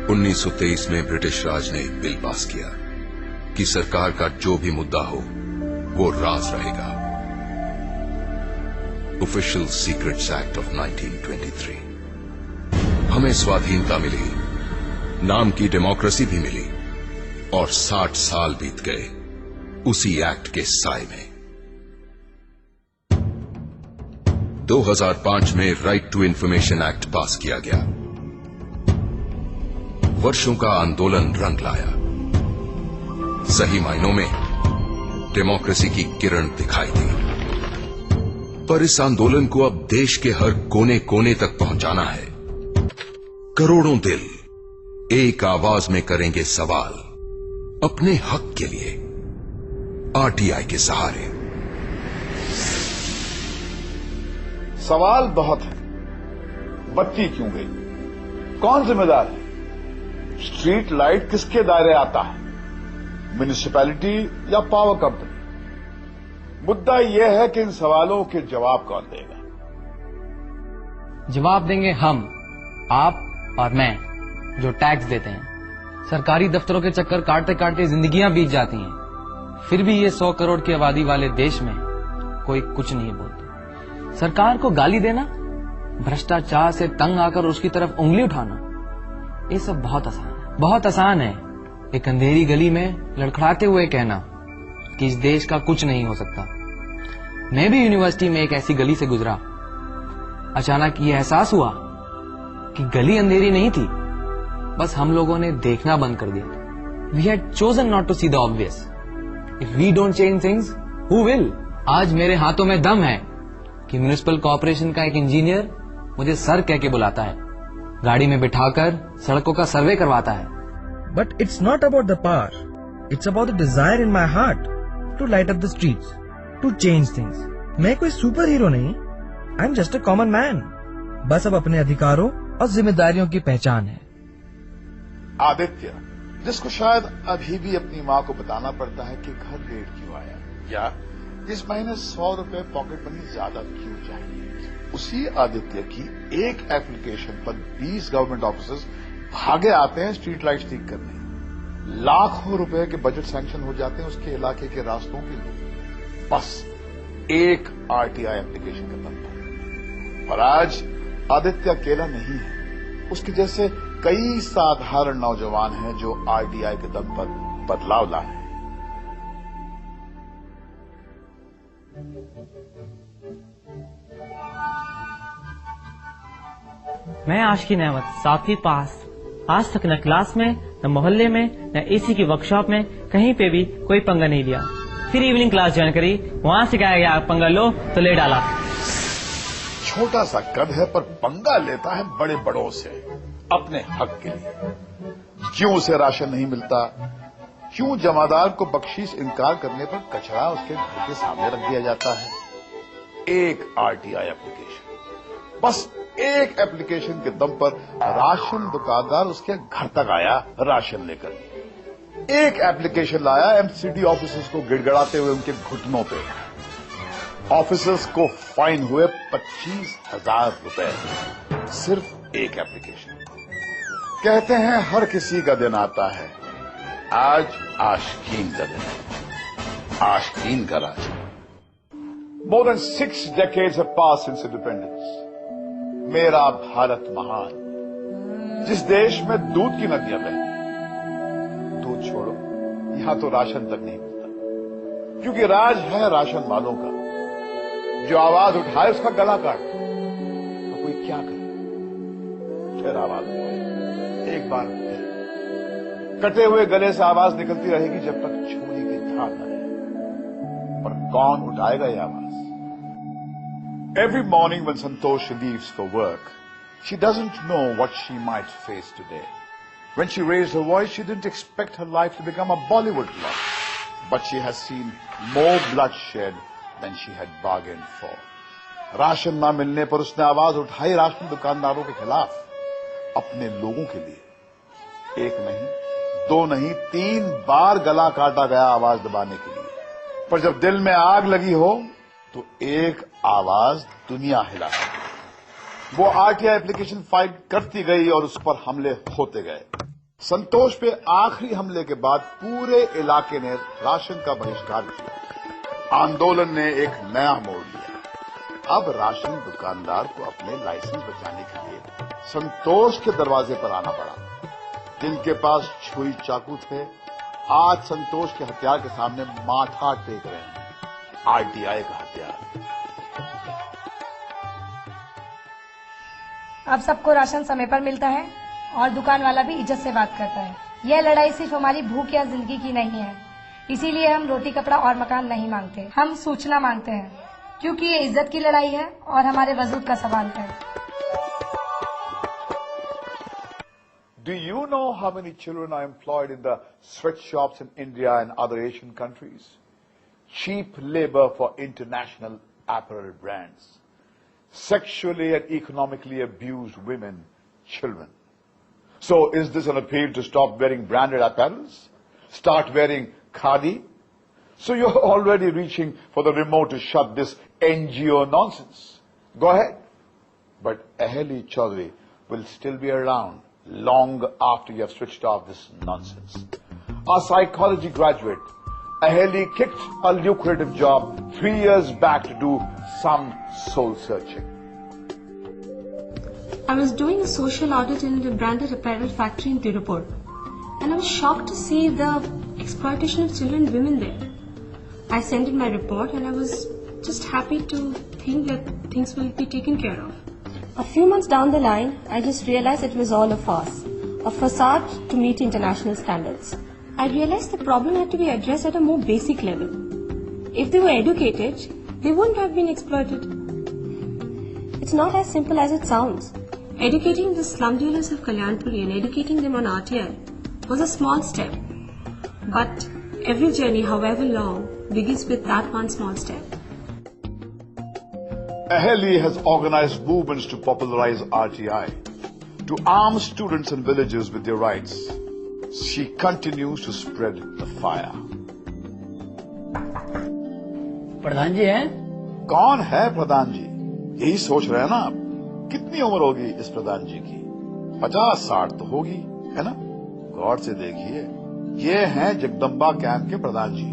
1923 में ब्रिटिश राज ने एक बिल पास किया कि सरकार का जो भी मुद्दा हो वो राज रहेगा। Official secrets act of 1923। हमें स्वाधीनता मिली, नाम की डेमोक्रेसी भी मिली और 60 साल बीत गए उसी एक्ट के साए में। 2005 में Right to Information Act pass किया गया। वर्षों का आंदोलन रंग लाया। सही मायनों में डेमोक्रेसी की किरण दिखाई दी। पर इस आंदोलन को अब देश के हर कोने कोने तक पहुंचाना है। करोड़ों दिल एक आवाज में करेंगे सवाल अपने हक के लिए, आरटीआई के सहारे। सवाल बहुत है। बत्ती क्यों गई? कौन जिम्मेदार है? स्ट्रीट लाइट किसके दायरे आता है? म्युनिसिपैलिटी या पावर कंपनी? मुद्दा यह है कि इन सवालों के जवाब कौन देगा? जवाब देंगे हम, आप और मैं, जो टैक्स देते हैं। सरकारी दफ्तरों के चक्कर काटते काटते जिंदगियां बीत जाती हैं, फिर भी ये 100 करोड़ की आबादी वाले देश में कोई कुछ नहीं बोलता। सरकार को गाली देना, भ्रष्टाचार से तंग आकर उसकी तरफ उंगली उठाना, ये सब बहुत आसान है। बहुत आसान है एक अंधेरी गली में लड़खड़ाते हुए कहना कि इस देश का कुछ नहीं हो सकता। मैं भी यूनिवर्सिटी में एक ऐसी गली से गुजरा। अचानक ये एहसास हुआ कि गली अंधेरी नहीं थी, बस हम लोगों ने देखना बंद कर दिया। We had chosen not to see the obvious. If we don't change things, who will? आज मेरे हाथों में दम है कि म्युनिसिपल कॉर्पोरेशन का एक इंजीनियर मुझे सर कह के बुलाता है, गाड़ी में बिठाकर सड़कों का सर्वे करवाता है। But it's not about the power. It's about the desire in my heart to light up the streets, to change things. मैं कोई सुपर हीरो नहीं, I'm just a common man. बस अब अपने अधिकारों और जिम्मेदारियों की पहचान है। आदित्य, जिसको शायद अभी भी अपनी माँ को बताना पड़ता है कि घर लेट क्यों आया, या इस महीने 100 रुपए पॉकेट मनी ज्यादा क्यों चाहिए, उसी आदित्य की एक एप्लीकेशन पर 20 गवर्नमेंट ऑफिसर्स भागे आते हैं स्ट्रीट लाइट ठीक करने। लाखों रुपए के बजट सैंक्शन हो जाते हैं उसके इलाके के रास्तों के लिए, बस एक आरटीआई एप्लीकेशन का दम पर। और आज आदित्य अकेला नहीं है, उसके जैसे कई साधारण नौजवान हैं जो आरटीआई के दम पर बदलाव लाए हैं। मैं आशिकी अहमद, 7वीं पास। आज तक न क्लास में, न मोहल्ले में, न एसी की वर्कशॉप में, कहीं पे भी कोई पंगा नहीं लिया। फिर इवनिंग क्लास ज्वाइन करी, वहां सिखाया गया पंगा लो तो ले डाला। छोटा सा कद है पर पंगा लेता है बड़े बड़ों से अपने हक के लिए। क्यों उसे राशन नहीं मिलता? क्यों जमादार को बख्शीश इनकार करने पर कचरा उसके घर के सामने रख दिया जाता है? एक आरटीआई एप्लीकेशन, बस एक एप्लीकेशन के दम पर राशन दुकानदार उसके घर तक आया राशन लेकर। एक एप्लीकेशन लाया एमसीडी ऑफिसर्स को गिड़गड़ाते हुए उनके घुटनों पे। ऑफिसर्स को फाइन हुए 25,000 रुपए, सिर्फ एक एप्लीकेशन। कहते हैं हर किसी का दिन आता है, आज आशिकीन का दिन है, आशिकीन का राज। More than 6 decades have passed since independence. मेरा भारत महान, जिस देश में दूध की नदियां बहती। दूध छोड़ो, यहां तो राशन तक नहीं मिलता, क्योंकि राज है राशन वालों का। जो आवाज उठाए उसका गला काट, तो कोई क्या करे? फिर आवाज उठाए, एक बार फिर। कटे हुए गले से आवाज निकलती रहेगी जब तक चोरी की धार न रहे। पर कौन उठाएगा ये आवाज? Every morning when Santosh leaves for work, she doesn't know what she might face today. When she raised her voice, she didn't expect her life to become a Bollywood plot. But she has seen more bloodshed than she had bargained for. Ration ना मिलने पर उसने आवाज उठाई ration दुकानदारों के खिलाफ, अपने लोगों के लिए। एक नहीं, दो नहीं, 3 बार गला काटा गया आवाज दबाने के लिए। पर जब दिल में आग लगी हो तो एक आवाज दुनिया हिला सकती है। वो आरटीआई एप्लीकेशन फाइल करती गई और उस पर हमले होते गए। संतोष पे आखिरी हमले के बाद पूरे इलाके ने राशन का बहिष्कार किया। आंदोलन ने एक नया मोड़ लिया। अब राशन दुकानदार को अपने लाइसेंस बचाने के लिए संतोष के दरवाजे पर आना पड़ा। जिनके पास छुरी चाकू थे, आज संतोष के हथियार के सामने माथा टेक रहे हैं। आरटीआई का हथियार। अब सबको राशन समय पर मिलता है और दुकान वाला भी इज्जत से बात करता है। यह लड़ाई सिर्फ हमारी भूख या जिंदगी की नहीं है, इसीलिए हम रोटी कपड़ा और मकान नहीं मांगते, हम सूचना मांगते हैं, क्योंकि ये इज्जत की लड़ाई है और हमारे वजूद का सवाल है। Do you know how many children are employed in the sweatshops in India and other Asian countries? Cheap labor for international apparel brands. Sexually and economically abused women, children. So is this an appeal to stop wearing branded apparels? Start wearing khadi? So you're already reaching for the remote to shut this NGO nonsense. Go ahead. But Aheli Chaudhary will still be around long after you have switched off this nonsense. A psychology graduate, Aheli kicked a lucrative job 3 years back to do some soul searching. I was doing a social audit in the branded apparel factory in Tirupur, and I was shocked to see the exploitation of children and women there. I sent in my report and I was just happy to think that things will be taken care of. A few months down the line, I just realized it was all a farce, a facade to meet international standards. I realized the problem had to be addressed at a more basic level. If they were educated, they wouldn't have been exploited. It's not as simple as it sounds. Educating the slum dealers of Kalyanpuri and educating them on RTI was a small step. But every journey, however long, begins with that one small step. Aheli has organized movements to popularize RTI, to arm students and villagers with their rights. She continues to spread the fire. प्रधान जी हैं? कौन है प्रधान जी? यही सोच रहे हैं ना आप? कितनी उम्र होगी इस प्रधान जी की? 50-60 तो होगी, है ना? गौर से देखिए, ये हैं जगदम्बा कैंप के प्रधान जी।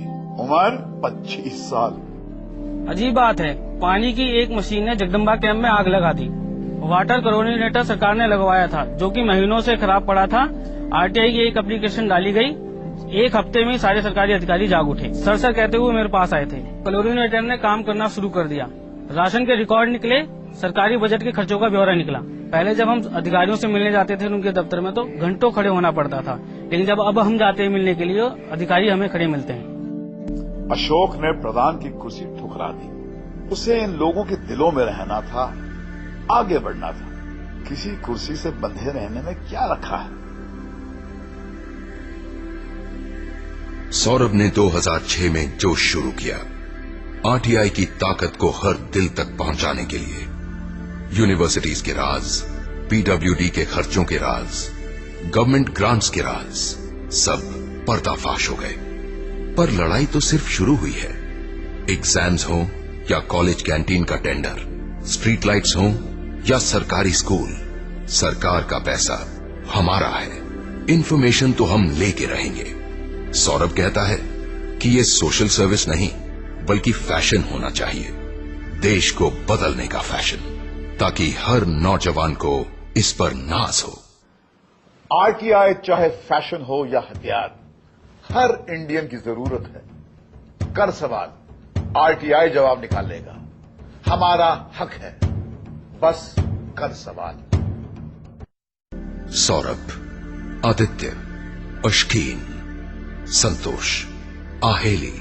उम्र 25 साल। अजीब बात है, पानी की एक मशीन ने जगदम्बा कैंप में आग लगा दी। वाटर क्लोरीनेटर सरकार ने लगवाया था, जो कि महीनों से खराब पड़ा था। आरटीआई की एक एप्लीकेशन डाली गई, 1 हफ्ते में सारे सरकारी अधिकारी जाग उठे। सर कहते हुए मेरे पास आए थे। क्लोरीनेटर ने काम करना शुरू कर दिया। राशन के रिकॉर्ड निकले, सरकारी बजट के खर्चों का ब्यौरा निकला। पहले जब हम अधिकारियों से मिलने जाते थे उनके दफ्तर में तो घंटों खड़े होना पड़ता था, लेकिन जब अब हम जाते हैं मिलने के लिए, अधिकारी हमें खड़े मिलते हैं। अशोक ने प्रधान की कुर्सी ठुकरा दी। उसे इन लोगों के दिलों में रहना था, आगे बढ़ना था। किसी कुर्सी से बंधे रहने में क्या रखा है? सौरभ ने 2006 में जोश शुरू किया, आरटीआई की ताकत को हर दिल तक पहुंचाने के लिए। यूनिवर्सिटीज के राज, पीडब्ल्यूडी के खर्चों के राज, गवर्नमेंट ग्रांट्स के राज, सब पर्दाफाश हो गए। पर लड़ाई तो सिर्फ शुरू हुई है। एग्जाम्स हो या कॉलेज कैंटीन का टेंडर, स्ट्रीट लाइट्स हो या सरकारी स्कूल, सरकार का पैसा हमारा है। इंफॉर्मेशन तो हम लेके रहेंगे। सौरभ कहता है कि ये सोशल सर्विस नहीं बल्कि फैशन होना चाहिए, देश को बदलने का फैशन, ताकि हर नौजवान को इस पर नाज हो। आरटीआई चाहे फैशन हो या हथियार, हर इंडियन की जरूरत है। कर सवाल, आरटीआई जवाब निकालेगा। हमारा हक है, बस कर सवाल। सौरभ, आदित्य, अशकीन, संतोष, आहेली,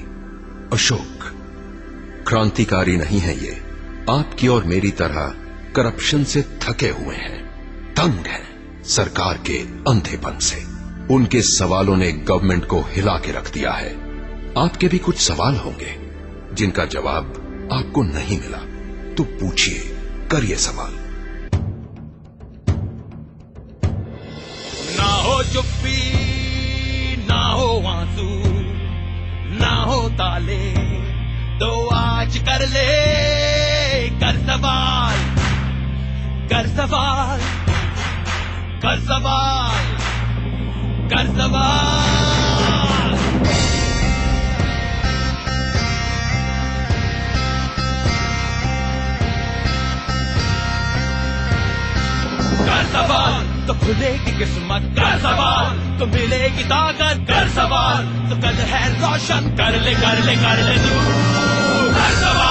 अशोक क्रांतिकारी नहीं है। ये आपकी और मेरी तरह करप्शन से थके हुए हैं, तंग हैं सरकार के अंधेपन से। उनके सवालों ने गवर्नमेंट को हिला के रख दिया है। आपके भी कुछ सवाल होंगे जिनका जवाब आपको नहीं मिला, तो पूछिए, करिए सवाल। ना हो चुप्पी, ना हो आंसू, ना हो ताले, तो आज कर ले, कर सवाल, कर सवाल, कर सवाल, कर सवाल। कर सवाल तो खुलेगी किस्मत, कर सवाल तो मिलेगी ताकत, कर सवाल तो कल है रोशन, कर ले तू, कर सवाल।